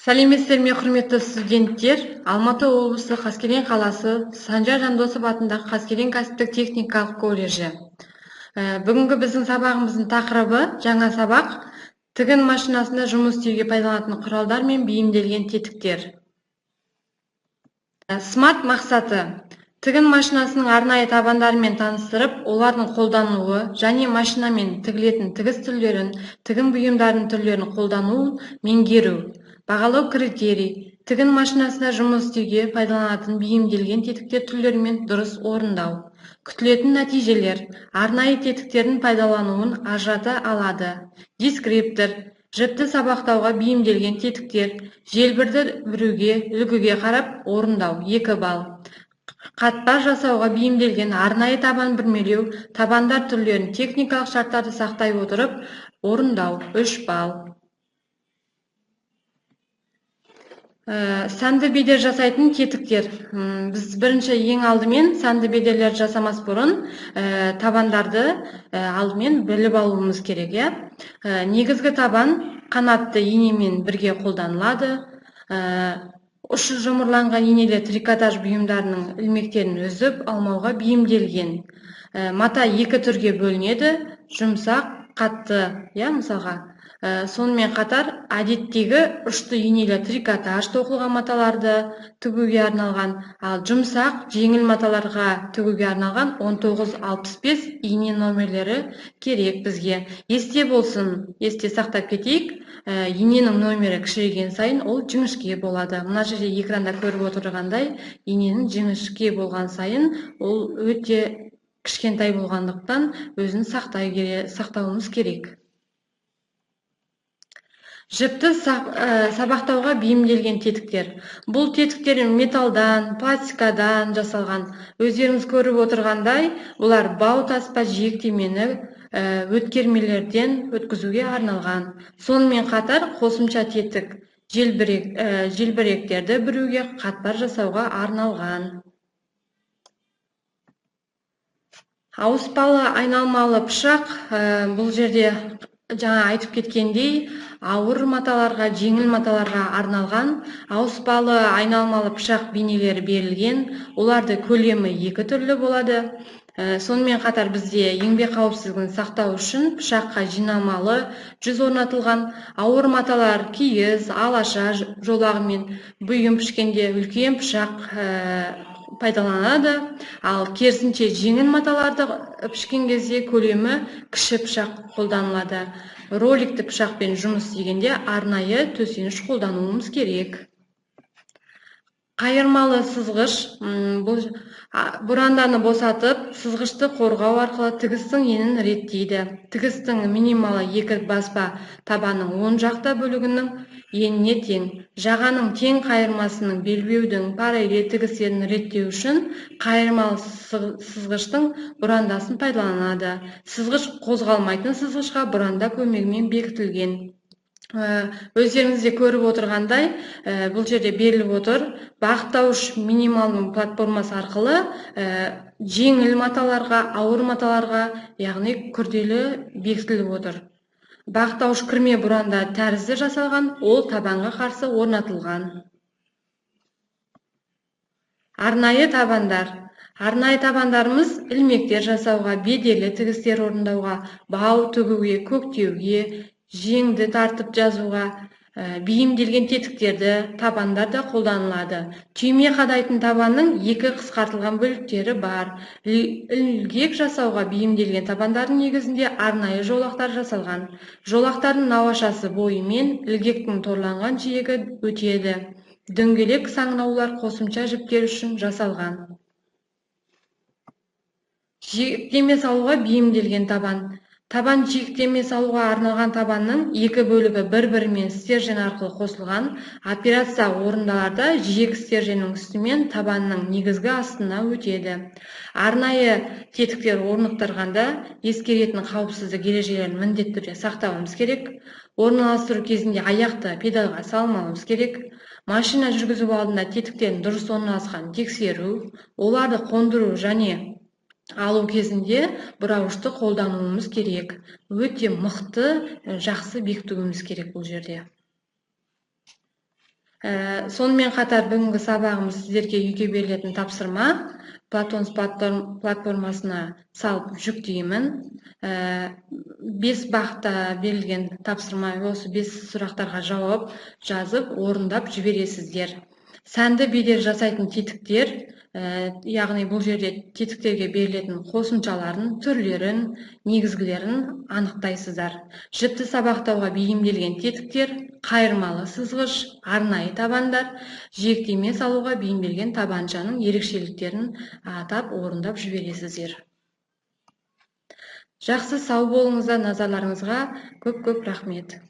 Сәлеметсіздер ме, құрметті студенттер. Алматы облысы Қаскелең қаласы Санжар Жандосов атындағы Қаскелең кәсіптік техникалық колледжі. Бүгінгі біздің сабағымыздың тақырыбы жаңа сабақ тігін машинасында жұмыс істеуге пайдаланатын құралдар мен бейімделген тетіктер. Смарт мақсаты тігін машинасының арнайы табандарымен таныстырып, олардың қолдануы және машинамен тігілетін тігіс түрлерін, тігін бұйымдарының түрлерін қолдануын меңгеру. Бағалау критерий тігін машинасында жұмыс істеуге пайдаланатын бейімделген тетіктер түрлерімен дұрыс орындау. Күтілетін нәтижелер арнайы тетіктердің пайдалануын ажырата алады. Дескриптор жіпті сабақтауға бейімделген тетіктер, желбірді бүруге, үлгіге қарап орындау 2 балл. Қатпар жасауға бейімделген арнайы табан бүрмелеу, табандар түрлерін техникалық шарттарды сақтай отырып орындау 3 балл. Сәнді бедер жасайтын тетіктер. Біз бірінші ең алдымен сәнді бедерлер жасамас бұрын табандарды алдымен біліп алуымыз керек. Негізгі табан қанатты инемен бірге қолданылады. Ұшы жұмырланған инелі трикотаж бұйымдарының ілмектерін үзіп алмауға бейімделген. Мата 2 түрге бөлінеді: жұмсақ, қатты, мысалға. Сонымен қатар әдеттегі ұшты инелі трикотаж тоқылған маталарды тігуге арналған, ал жұмсақ жеңіл маталарға тігуге арналған 1965 ине номерлері керек бізге. Есте болсын, есте сақтап кетейік, иненің номері кішірейген сайын ол жіңішке болады. Мына жерде экранда көріп отырғандай, иненің жіңішке болған сайын ол өте кішкентай болғандықтан өзін сақтауымыз керек. Жіпті сабақтауға бейімделген тетіктер. Бұл тетіктер металдан, пластикадан жасалған. Өздеріңіз көріп отырғандай, бұлар бау таспа жиектемені өткермелерден өткізуге арналған. Сонымен қатар қосымша тетік желбіректерді бүруге, қатпар жасауға арналған. Ауыспалы айналмалы пышақ. Бұл жерде жаңа айтып кеткендей, ауыр маталарға, жеңіл маталарға арналған. Ауыспалы айналмалы пышақ бейнелері берілген. Оларды көлемі 2 түрлі болады. Сонымен қатар бізде еңбек қауіпсіздігін сақтау үшін пышаққа жинамалы жүз орнатылған. Ауыр маталар киіз, алаша жолағымен бұйым пішкенде үлкен пышақ пайдаланады, ал керісінше жеңіл маталарды пішкен кезде көлемі кіші пышақ қолданылады. Роликті пышақпен жұмыс істегенде арнайы төсеніш қолдануымыз керек. Қайырмалы сызғыш. Бұранданы босатып, сызғышты қорғау арқылы тігістің енін реттейді. Тігістің минималы 2 баспа табанның оң жақта бөлігінің еніне тең. Жағаның тең қайырмасының белбеудің параллель тігістерін реттеу үшін қайырмалы сызғыштың бұрандасын пайдаланады. Сызғыш қозғалмайтын сызғышқа бұранда көмегімен бекітілген. Өздеріңізде көріп отырғандай, бұл жерде беріліп отыр. Бағыттауыш минималның платформасы арқылы жеңіл маталарға, ауыр маталарға, яғни күрделі бекітіліп отыр. Бағыттауыш кірме бұранда тәрізді жасалған, ол табанға қарсы орнатылған. Арнайы табандар. Арнайы табандарымыз ілмектер жасауға, бедерлі тігістер орындауға, бау тігуге, көктеуге, жеңді тартып жазуға, бейімделген тетіктерді табандарда қолданылады. Түйме қадайтын табанның 2 қысқартылған бөліктері бар. Ілгек жасауға бейімделген табандардың негізінде арнайы жолақтар жасалған. Жолақтардың науашасы бойымен ілгектің торланған жиегі өтеді. Дөңгелек саңынаулар қосымша жіптер үшін жасалған. Жиектеме салуға бейімделген табан. Табан жиектеме салуға арналған табанның 2 бөлігі бір-бірімен стержен арқылы қосылған. Операция орындарда жиек стерженнің үстімен табанның негізгі астына өтеді. Арнайы тетіктер орнықтырғанда ескеретін қауіпсіздік ережелерін міндетті түрде сақтауымыз керек. Орналастыру кезінде аяқты педалға салмауымыз керек. Машина жүргізу алдында тетіктерін дұрыс орналасқанын тексеру, оларды қондыру және алу кезінде бұрауышты қолдануымыз керек. Өте мықты, жақсы бекітуіміз керек бұл жерде. Сонымен қатар бүгінгі сабағымыз сіздерге үйге берілетін тапсырма Платонс платформасына салып жүктеймін. 5 бағытта берілген тапсырма, осы 5 сұрақтарға жауап жазып, орындап жібересіздер. Сәнді бедер жасайтын тетіктер, яғни бұл жерде тетіктерге берілетін қосымшаларын, түрлерін, негізгілерін анықтайсыздар. Жіпті сабақтауға бейімделген тетіктер, қайырмалы сызғыш, арнайы табандар, жиектеме салуға бейімделген табаншаның ерекшеліктерін атап, орындап жібересіздер. Жақсы, сау болыңыздар, назарларыңызға көп рахмет.